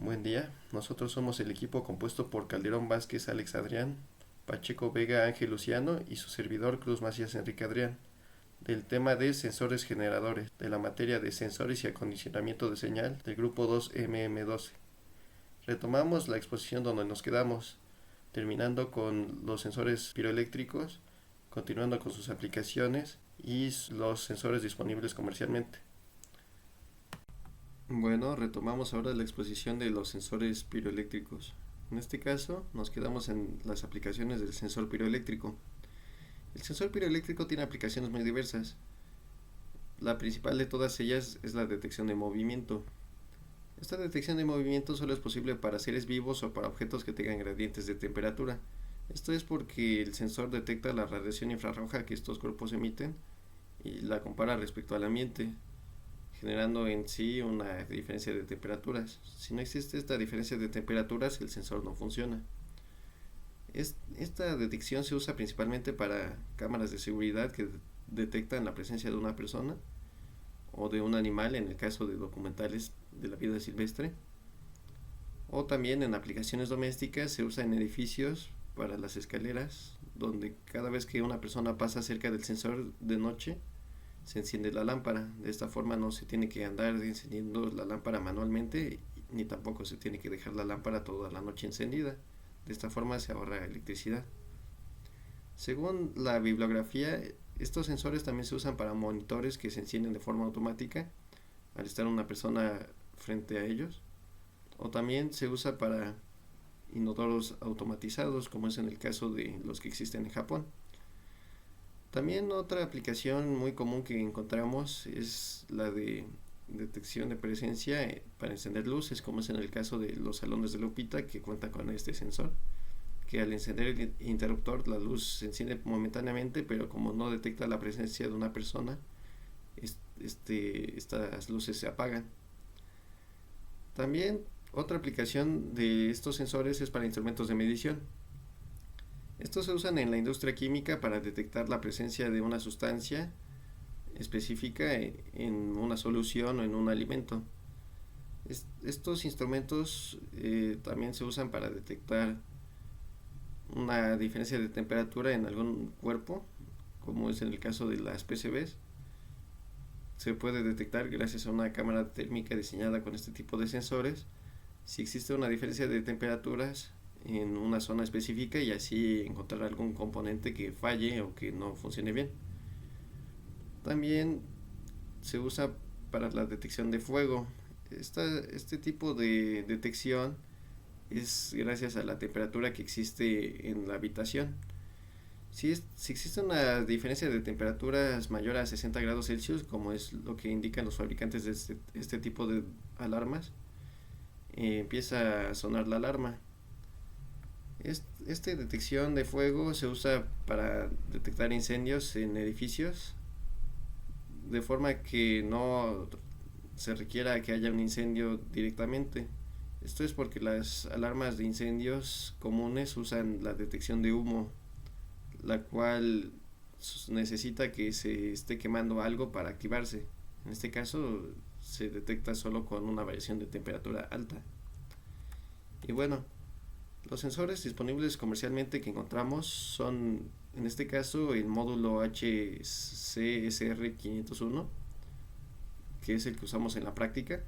Buen día, nosotros somos el equipo compuesto por Calderón Vázquez Alex Adrián, Pacheco Vega Ángel Luciano y su servidor Cruz Macías Enrique Adrián, del tema de sensores generadores, de la materia de sensores y acondicionamiento de señal del grupo 2MM12. Retomamos la exposición donde nos quedamos, terminando con los sensores piroeléctricos, continuando con sus aplicaciones y los sensores disponibles comercialmente. Bueno, retomamos ahora la exposición de los sensores piroeléctricos. En este caso, nos quedamos en las aplicaciones del sensor piroeléctrico. El sensor piroeléctrico tiene aplicaciones muy diversas. La principal de todas ellas es la detección de movimiento. Esta detección de movimiento solo es posible para seres vivos o para objetos que tengan gradientes de temperatura. Esto es porque el sensor detecta la radiación infrarroja que estos cuerpos emiten y la compara respecto al ambiente, generando en sí una diferencia de temperaturas. Si no existe esta diferencia de temperaturas, el sensor no funciona. Esta detección se usa principalmente para cámaras de seguridad que detectan la presencia de una persona o de un animal en el caso de documentales de la vida silvestre, o también en aplicaciones domésticas. Se usa en edificios para las escaleras, donde cada vez que una persona pasa cerca del sensor de noche se enciende la lámpara. De esta forma no se tiene que andar encendiendo la lámpara manualmente, ni tampoco se tiene que dejar la lámpara toda la noche encendida. De esta forma se ahorra electricidad. Según la bibliografía, estos sensores también se usan para monitores que se encienden de forma automática al estar una persona frente a ellos, o también se usa para inodoros automatizados, como es en el caso de los que existen en Japón. También otra aplicación muy común que encontramos es la de detección de presencia para encender luces, como es en el caso de los salones de Lupita, que cuentan con este sensor, que al encender el interruptor la luz se enciende momentáneamente, pero como no detecta la presencia de una persona, estas luces se apagan. También otra aplicación de estos sensores es para instrumentos de medición. Estos se usan en la industria química para detectar la presencia de una sustancia específica en una solución o en un alimento. Estos instrumentos también se usan para detectar una diferencia de temperatura en algún cuerpo, como es en el caso de las PCBs. Se puede detectar gracias a una cámara térmica diseñada con este tipo de sensores si existe una diferencia de temperaturas en una zona específica, y así encontrar algún componente que falle o que no funcione bien. También se usa para la detección de fuego. Este tipo de detección es gracias a la temperatura que existe en la habitación. Si existe una diferencia de temperaturas mayor a 60 grados Celsius, como es lo que indican los fabricantes de este tipo de alarmas, empieza a sonar la alarma. Esta detección de fuego se usa para detectar incendios en edificios, de forma que no se requiera que haya un incendio directamente. Esto es porque las alarmas de incendios comunes usan la detección de humo, la cual necesita que se esté quemando algo para activarse. En este caso se detecta solo con una variación de temperatura alta. Y bueno, los sensores disponibles comercialmente que encontramos son, en este caso, el módulo HCSR501, que es el que usamos en la práctica.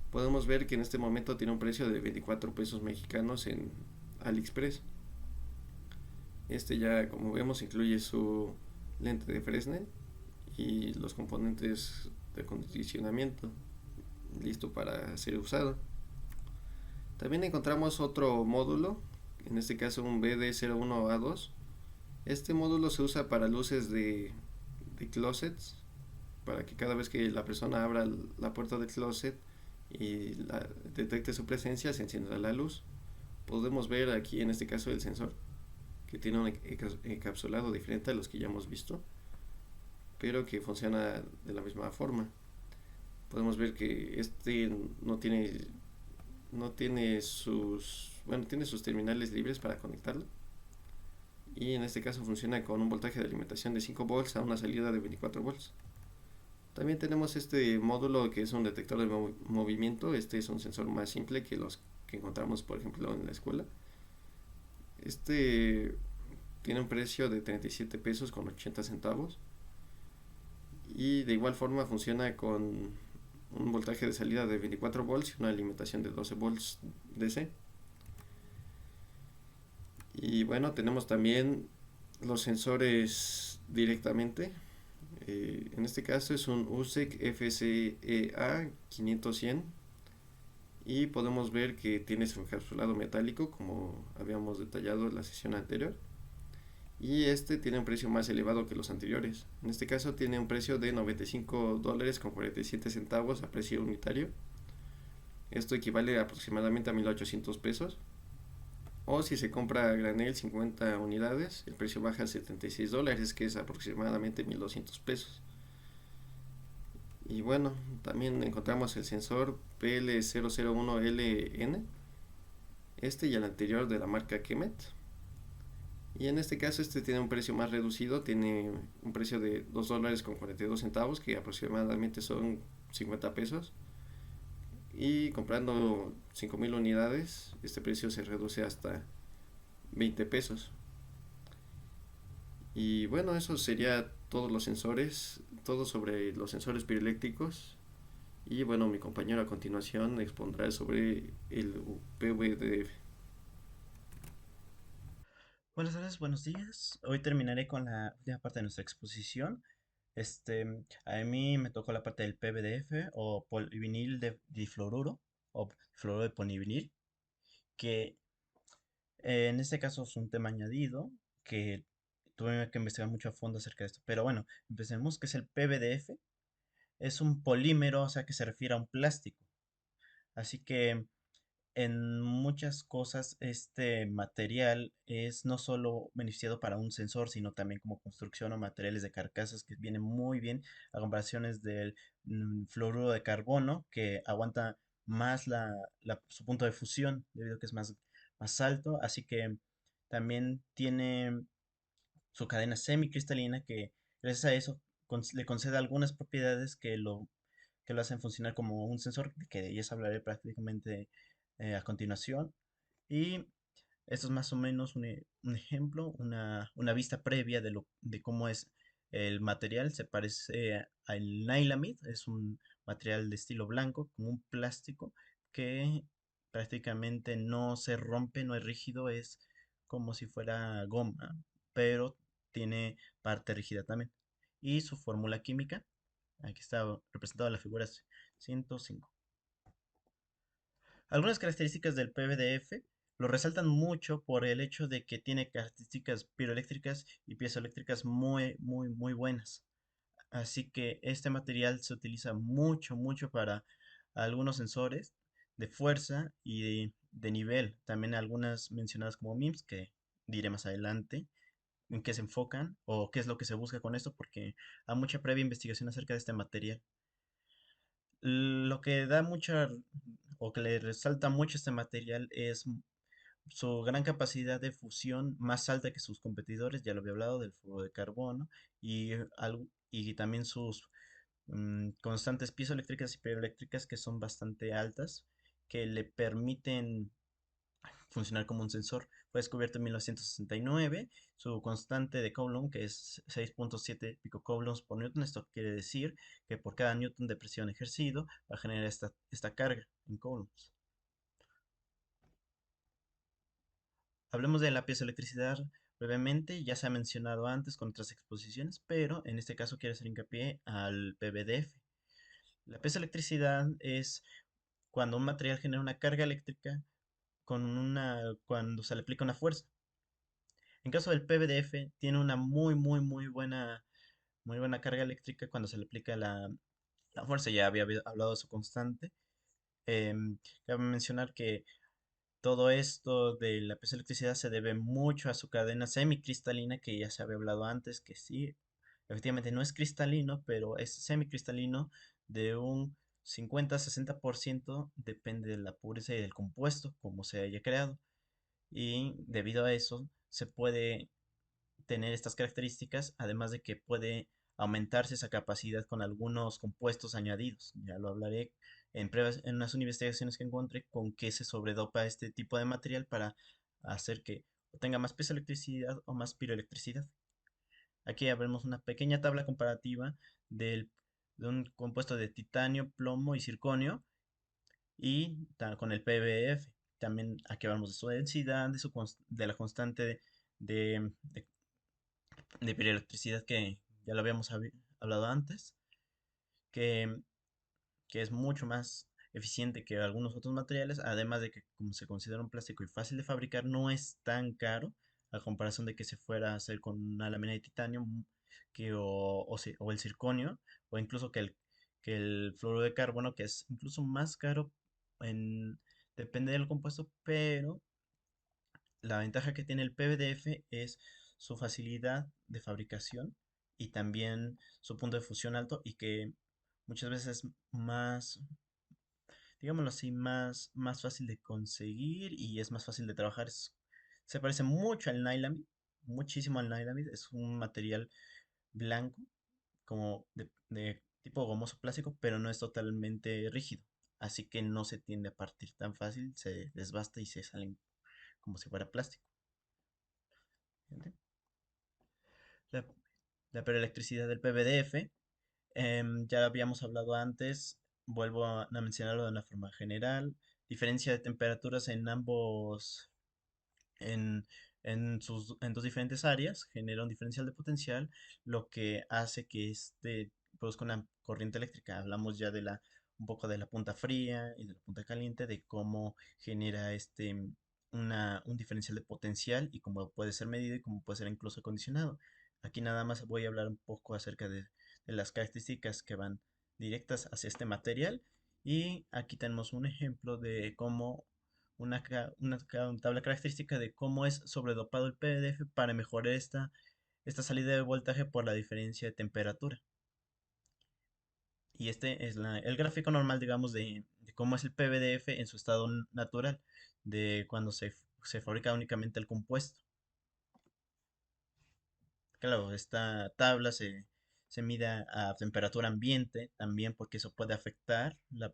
Podemos ver que en este momento tiene un precio de 24 pesos mexicanos en AliExpress. Este ya, como vemos, incluye su lente de Fresnel y los componentes de acondicionamiento listo para ser usado. También encontramos otro módulo, en este caso un BD01A2. Este módulo se usa para luces de closets, para que cada vez que la persona abra la puerta del closet y detecte su presencia, se encienda la luz. Podemos ver aquí en este caso el sensor, que tiene un encapsulado diferente a los que ya hemos visto, pero que funciona de la misma forma. Podemos ver que este tiene sus terminales libres para conectarlo, y en este caso funciona con un voltaje de alimentación de 5 volts a una salida de 24 volts. También tenemos este módulo que es un detector de movimiento. Este es un sensor más simple que los que encontramos, por ejemplo, en la escuela. Este tiene un precio de 37 pesos con 80 centavos y de igual forma funciona con un voltaje de salida de 24 volts y una alimentación de 12 volts DC. Y bueno, tenemos también los sensores directamente. En este caso es un USEC FCEA 500-100 y podemos ver que tiene su encapsulado metálico como habíamos detallado en la sesión anterior, y este tiene un precio más elevado que los anteriores. En este caso tiene un precio de $95 con 47 centavos a precio unitario. Esto equivale aproximadamente a 1.800 pesos. O si se compra a granel 50 unidades, el precio baja a $76, que es aproximadamente 1.200 pesos. Y bueno, también encontramos el sensor PL001LN, este y el anterior de la marca Kemet. Y en este caso este tiene un precio más reducido, tiene un precio de $2 con 42 centavos, que aproximadamente son 50 pesos. Y comprando 5.000 unidades, este precio se reduce hasta 20 pesos. Y bueno, eso sería todos los sensores, todo sobre los sensores piezoeléctricos. Y bueno, mi compañero a continuación expondrá sobre el PVDF. Buenas tardes, buenos días. Hoy terminaré con la última parte de nuestra exposición. A mí me tocó la parte del PBDF o polivinil de difluoruro o fluoruro de polivinil, que en este caso es un tema añadido que tuve que investigar mucho a fondo acerca de esto. Pero bueno, empecemos, que es el PBDF. Es un polímero, o sea, que se refiere a un plástico. Así que en muchas cosas este material es no solo beneficiado para un sensor, sino también como construcción o materiales de carcasas, que viene muy bien a comparaciones del fluoruro de carbono, que aguanta más su punto de fusión debido a que es más alto. Así que también tiene su cadena semicristalina, que gracias a eso le concede algunas propiedades que lo hacen funcionar como un sensor, que de ellas hablaré prácticamente a continuación. Y esto es más o menos un ejemplo, una vista previa de cómo es el material. Se parece al Nylamid, es un material de estilo blanco, como un plástico que prácticamente no se rompe, no es rígido, es como si fuera goma, pero tiene parte rígida también. Y su fórmula química, aquí está representada la figura 105. Algunas características del PVDF lo resaltan mucho por el hecho de que tiene características piroeléctricas y piezoeléctricas muy, muy, muy buenas. Así que este material se utiliza mucho, mucho para algunos sensores de fuerza y de nivel. También algunas mencionadas como MIMS, que diré más adelante en qué se enfocan o qué es lo que se busca con esto, porque hay mucha previa investigación acerca de este material. Lo que da mucha o que le resalta mucho este material es su gran capacidad de fusión, más alta que sus competidores, ya lo había hablado del fluoruro de carbono, y también sus constantes piezoeléctricas y ferroeléctricas, que son bastante altas, que le permiten funcionar como un sensor. Fue descubierto en 1969. Su constante de Coulomb, que es 6.7 picocoulombs por newton. Esto quiere decir que por cada newton de presión ejercido va a generar esta carga en coulombs. Hablemos de la piezoelectricidad brevemente. Ya se ha mencionado antes con otras exposiciones, pero en este caso quiero hacer hincapié al PVDF. La piezoelectricidad es cuando un material genera una carga eléctrica cuando se le aplica una fuerza. En caso del PVDF, tiene una muy, muy, muy buena carga eléctrica cuando se le aplica la fuerza. Ya había hablado de su constante. Cabe mencionar que todo esto de la piezoelectricidad se debe mucho a su cadena semicristalina, que ya se había hablado antes, que sí, efectivamente no es cristalino, pero es semicristalino de un 50-60%, depende de la pureza y del compuesto, como se haya creado. Y debido a eso se puede tener estas características, además de que puede aumentarse esa capacidad con algunos compuestos añadidos. Ya lo hablaré en pruebas, en unas investigaciones que encontré con que se sobredopa este tipo de material para hacer que tenga más piezoelectricidad o más piroelectricidad. Aquí vemos una pequeña tabla comparativa del, de un compuesto de titanio, plomo y circonio y con el PBF. También aquí hablamos de su densidad, de la constante de, de, de piroelectricidad que ya lo habíamos hablado antes, que, que es mucho más eficiente que algunos otros materiales, además de que como se considera un plástico y fácil de fabricar, no es tan caro a comparación de que se fuera a hacer con una lámina de titanio o el circonio, o incluso que el fluoruro de carbono, que es incluso más caro en, depende del compuesto, pero la ventaja que tiene el PVDF es su facilidad de fabricación y también su punto de fusión alto y que muchas veces es más, digámoslo así, más fácil de conseguir y es más fácil de trabajar. Se parece mucho al Nylamine, muchísimo al Nylamine. Es un material blanco, como de tipo gomoso plástico, pero no es totalmente rígido. Así que no se tiende a partir tan fácil, se desbasta y se salen como si fuera plástico. ¿Entiende? La, la peroelectricidad del PVDF, ya lo habíamos hablado antes, vuelvo a mencionarlo de una forma general. Diferencia de temperaturas en ambos, en, en dos diferentes áreas, genera un diferencial de potencial, lo que hace que este produzca una corriente eléctrica. Hablamos ya de un poco de la punta fría y de la punta caliente, de cómo genera un diferencial de potencial y cómo puede ser medido y cómo puede ser incluso acondicionado. Aquí nada más voy a hablar un poco acerca de las características que van directas hacia este material. Y aquí tenemos un ejemplo de cómo una tabla característica de cómo es sobredopado el PDF para mejorar esta salida de voltaje por la diferencia de temperatura. Y este es el gráfico normal, digamos, de cómo es el PVDF en su estado natural, de cuando se fabrica únicamente el compuesto. Claro, esta tabla se mide a temperatura ambiente también porque eso puede afectar la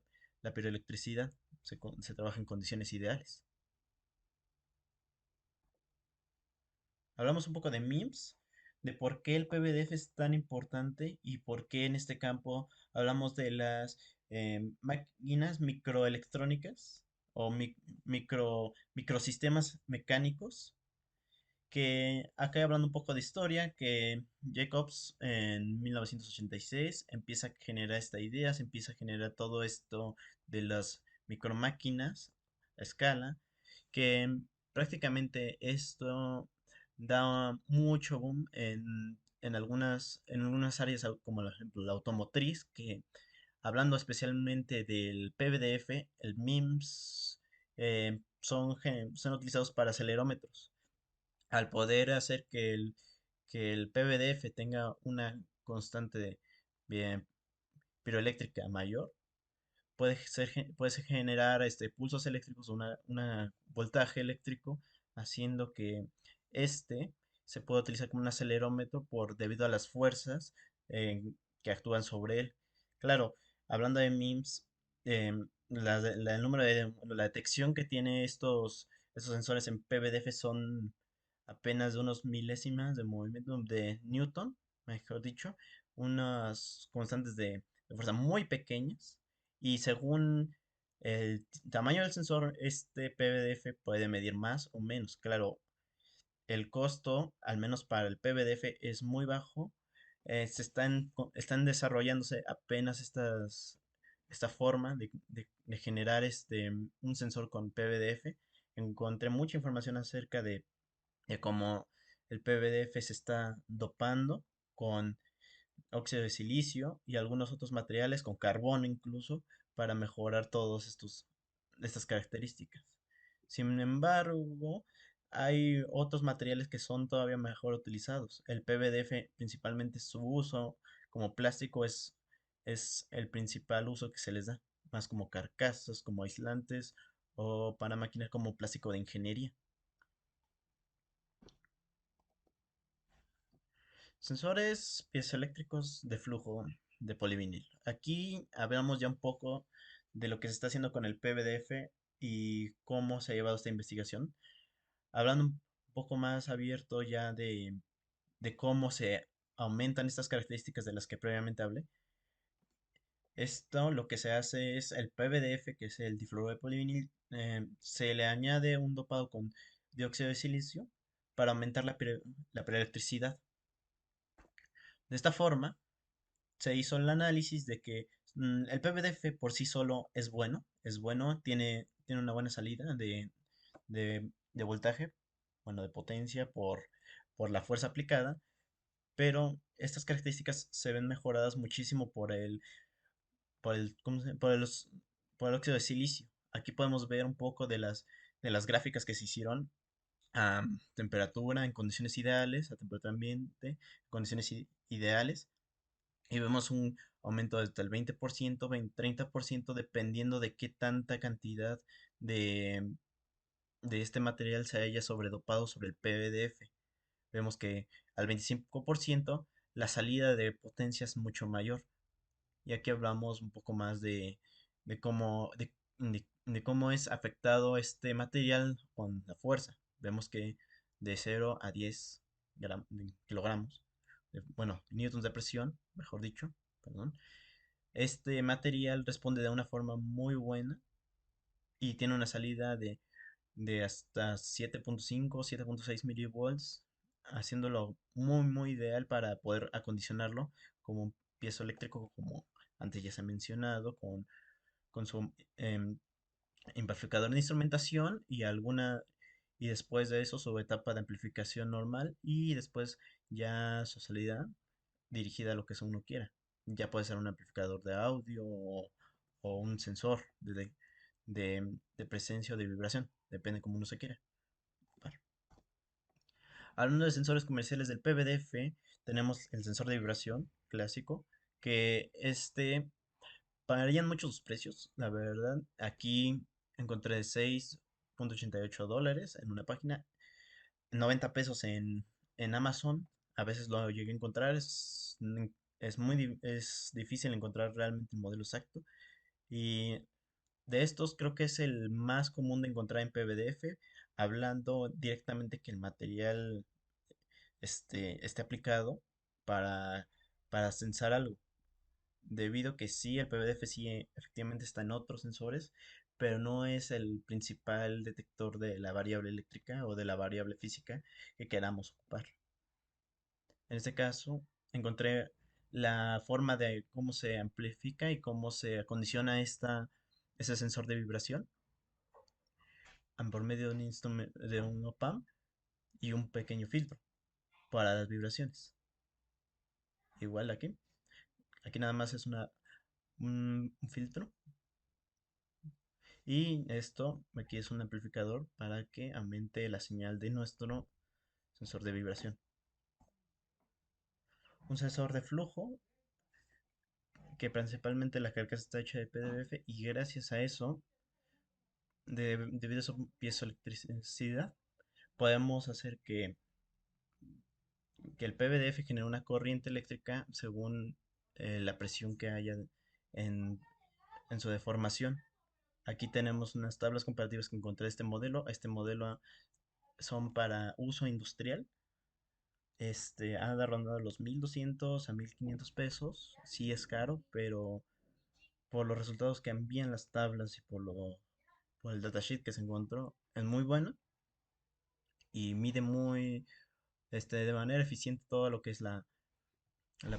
piroelectricidad. Se trabaja en condiciones ideales. Hablamos un poco de MIMS, de por qué el PVDF es tan importante y por qué en este campo hablamos de las máquinas microelectrónicas o microsistemas mecánicos, que acá hablando un poco de historia, que Jacobs en 1986 empieza a generar esta idea, se empieza a generar todo esto de las micromáquinas a escala, que prácticamente esto da mucho boom en algunas áreas como por ejemplo la automotriz, que hablando especialmente del PVDF, el MIMS, son utilizados para acelerómetros. Al poder hacer que el PVDF tenga una constante de bien, piroeléctrica mayor, puede generar pulsos eléctricos o una voltaje eléctrico, haciendo que este se pueda utilizar como un acelerómetro debido a las fuerzas eh, que actúan sobre él. Claro, hablando de MIMS, el número la detección que tiene estos sensores en PVDF son apenas de unos milésimas de movimiento de Newton, mejor dicho, unas constantes de fuerza muy pequeñas y según el tamaño del sensor, este PVDF puede medir más o menos. Claro, el costo, al menos para el PVDF, es muy bajo. Están desarrollándose apenas esta forma de generar un sensor con PVDF. Encontré mucha información acerca de cómo el PVDF se está dopando con óxido de silicio y algunos otros materiales, con carbono incluso, para mejorar todos estas características. Sin embargo, hay otros materiales que son todavía mejor utilizados. El PVDF, principalmente su uso como plástico, es el principal uso que se les da, más como carcasas, como aislantes o para máquinas como plástico de ingeniería. Sensores piezoeléctricos de flujo de polivinil. Aquí hablamos ya un poco de lo que se está haciendo con el PVDF y cómo se ha llevado esta investigación. Hablando un poco más abierto ya de cómo se aumentan estas características de las que previamente hablé. Esto lo que se hace es el PVDF, que es el difluoruro de polivinil, se le añade un dopado con dióxido de silicio para aumentar la preelectricidad. De esta forma, se hizo el análisis de que el PVDF por sí solo es bueno, tiene una buena salida de voltaje, bueno, de potencia por la fuerza aplicada, pero estas características se ven mejoradas muchísimo ¿cómo por el óxido de silicio. Aquí podemos ver un poco de las gráficas que se hicieron a temperatura en condiciones ideales, a temperatura ambiente, condiciones ideales, y vemos un aumento desde el 20%, 30%, dependiendo de qué tanta cantidad de, de este material se haya sobredopado sobre el PVDF. Vemos que al 25% la salida de potencia es mucho mayor. Y aquí hablamos un poco más de cómo, de cómo es afectado este material con la fuerza. Vemos que de 0 a 10 kilogramos, bueno, newtons de presión, mejor dicho, perdón, este material responde de una forma muy buena y tiene una salida de hasta 7.5, 7.6 milivolts, haciéndolo muy ideal para poder acondicionarlo como un piezoeléctrico, como antes ya se ha mencionado, con su amplificador de instrumentación y después de eso su etapa de amplificación normal y después ya su salida dirigida a lo que uno quiera. Ya puede ser un amplificador de audio o un sensor de presencia o de vibración, depende como uno se quiera. Vale. Hablando de sensores comerciales del PVDF, tenemos el sensor de vibración clásico, que varían mucho sus precios, la verdad. Aquí encontré $6.88 en una página, 90 pesos en Amazon. A veces lo llegué a encontrar, es difícil encontrar realmente el modelo exacto. Y de estos creo que es el más común de encontrar en PVDF, hablando directamente que el material esté aplicado para, para sensar algo. Debido que sí, el PVDF sí efectivamente está en otros sensores, pero no es el principal detector de la variable eléctrica o de la variable física que queramos ocupar. En este caso, encontré la forma de cómo se amplifica y cómo se acondiciona ese sensor de vibración por medio de de un op-amp y un pequeño filtro para las vibraciones. Igual aquí nada más es un filtro y esto aquí es un amplificador para que aumente la señal de nuestro sensor de vibración. Un sensor de flujo que principalmente la carcasa está hecha de PVDF y gracias a eso, debido a su piezoelectricidad, podemos hacer que el PVDF genere una corriente eléctrica según la presión que haya en, en su deformación. Aquí tenemos unas tablas comparativas que encontré de este modelo. Este modelo son para uso industrial. Anda rondando los 1,200 a 1,500 pesos. Sí es caro, pero por los resultados que envían las tablas y por el datasheet que se encontró, es muy bueno y mide de manera eficiente todo lo que es la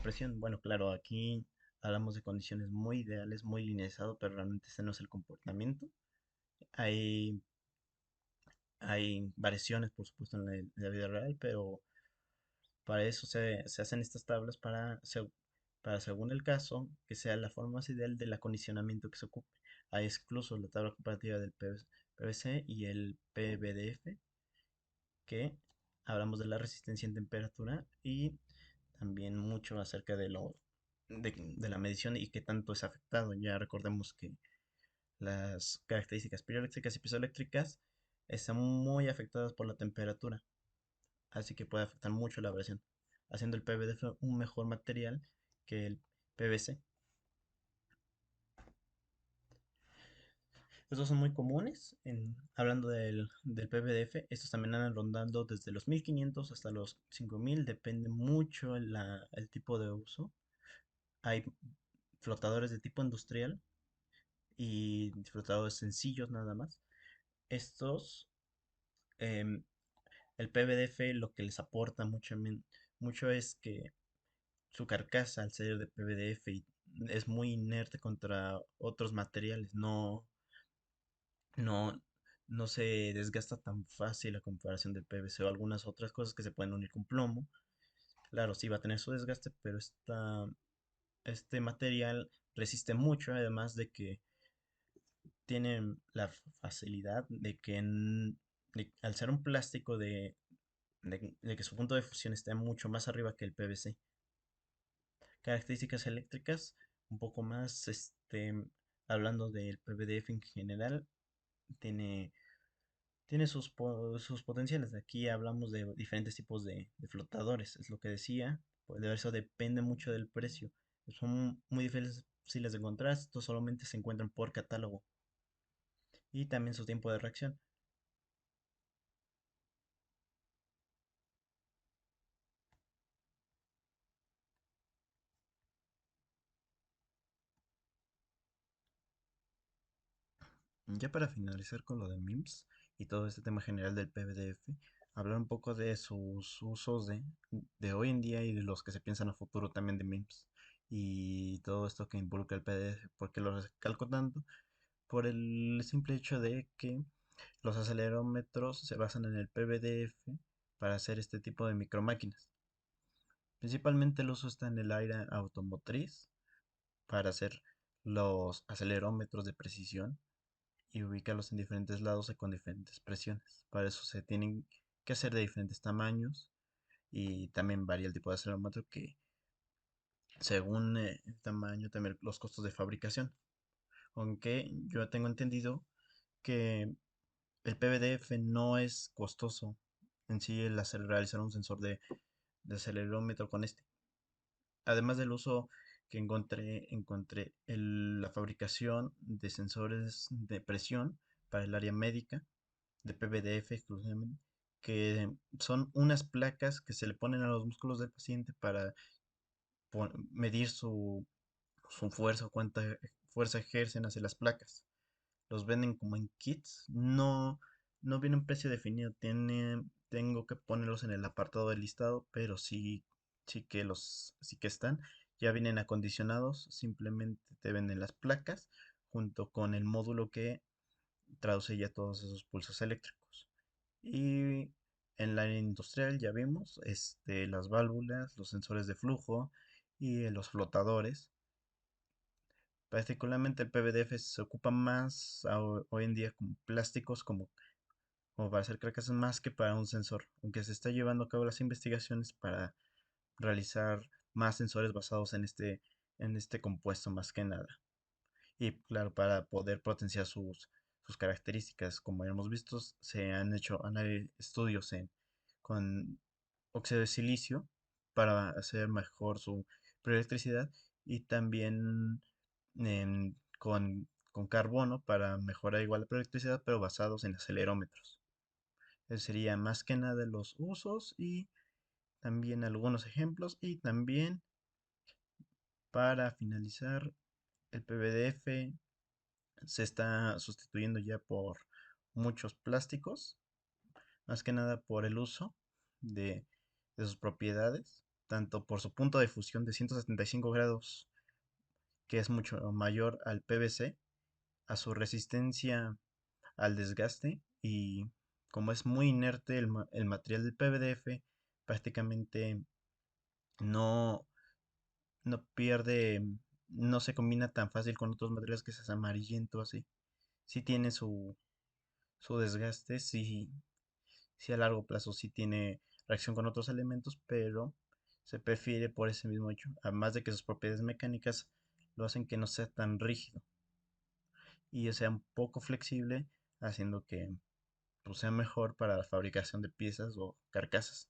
presión. Bueno, claro, aquí hablamos de condiciones muy ideales, muy linealizado, pero realmente ese no es el comportamiento. Hay, hay variaciones, por supuesto, en la vida real, pero para eso se hacen estas tablas para, según el caso, que sea la forma más ideal del acondicionamiento que se ocupe. Hay incluso la tabla comparativa del PVC y el PVDF, que hablamos de la resistencia en temperatura y también mucho acerca de la medición y qué tanto es afectado. Ya recordemos que las características piezoeléctricas y piezoeléctricas están muy afectadas por la temperatura, así que puede afectar mucho la abrasión. haciendo el PVDF un mejor material que el PVC. Estos son muy comunes. Hablando del PVDF, estos también andan rondando desde los 1500 hasta los 5000, depende mucho el tipo de uso. Hay flotadores de tipo industrial y flotadores sencillos nada más. Estos, em, el PVDF lo que les aporta mucho es que su carcasa, al ser de PVDF, es muy inerte contra otros materiales. No, no se desgasta tan fácil a comparación del PVC o algunas otras cosas que se pueden unir con plomo. Claro, sí va a tener su desgaste, pero este material resiste mucho, además de que tiene la facilidad de que al ser un plástico de que su punto de fusión esté mucho más arriba que el PVC. Características eléctricas, un poco más, hablando del PVDF en general, tiene tiene sus potenciales. Aquí hablamos de diferentes tipos de flotadores, es lo que decía. Pues de eso depende mucho del precio. Son muy difíciles de encontrar, estos solamente se encuentran por catálogo. Y también su tiempo de reacción. Ya para finalizar con lo de MIMS y todo este tema general del PVDF, hablar un poco de sus usos de hoy en día y de los que se piensan a futuro también de MIMS y todo esto que involucra el PVDF. ¿Por qué lo recalco tanto? Por el simple hecho de que los acelerómetros se basan en el PVDF para hacer este tipo de micromáquinas. Principalmente el uso está en el área automotriz para hacer los acelerómetros de precisión y ubicarlos en diferentes lados y con diferentes presiones. Para eso se tienen que hacer de diferentes tamaños y también varía el tipo de acelerómetro que según el tamaño también los costos de fabricación. Aunque yo tengo entendido que el PVDF no es costoso en sí el realizar un sensor de acelerómetro con este. Además del uso que encontré la fabricación de sensores de presión para el área médica de PVDF exclusivamente, que son unas placas que se le ponen a los músculos del paciente para medir su fuerza o cuánta fuerza ejercen hacia las placas. Los venden como en kits. No viene un precio definido. Tengo que ponerlos en el apartado del listado, pero sí que están. Ya vienen acondicionados. Simplemente te venden las placas junto con el módulo que traduce ya todos esos pulsos eléctricos. Y en la área industrial ya vimos las válvulas, los sensores de flujo y los flotadores. Particularmente el PVDF se ocupa más hoy en día como plásticos, como para hacer carcasas más que para un sensor, aunque se está llevando a cabo las investigaciones para realizar más sensores basados en este compuesto más que nada. Y claro, para poder potenciar sus características, como hemos visto, se han hecho estudios con óxido de silicio para hacer mejor su electricidad y también con carbono para mejorar igual la electricidad, pero basados en acelerómetros. Ese sería más que nada los usos y también algunos ejemplos y también para finalizar el PVDF se está sustituyendo ya por muchos plásticos, más que nada por el uso de, de sus propiedades, tanto por su punto de fusión de 175 grados, que es mucho mayor al PVC, a su resistencia al desgaste y como es muy inerte el material del PVDF, prácticamente no, no pierde, no se combina tan fácil con otros materiales que es amarillento así. Sí tiene su desgaste, sí a largo plazo sí tiene reacción con otros elementos, pero se prefiere por ese mismo hecho. Además de que sus propiedades mecánicas lo hacen que no sea tan rígido y sea un poco flexible, haciendo que pues, sea mejor para la fabricación de piezas o carcasas.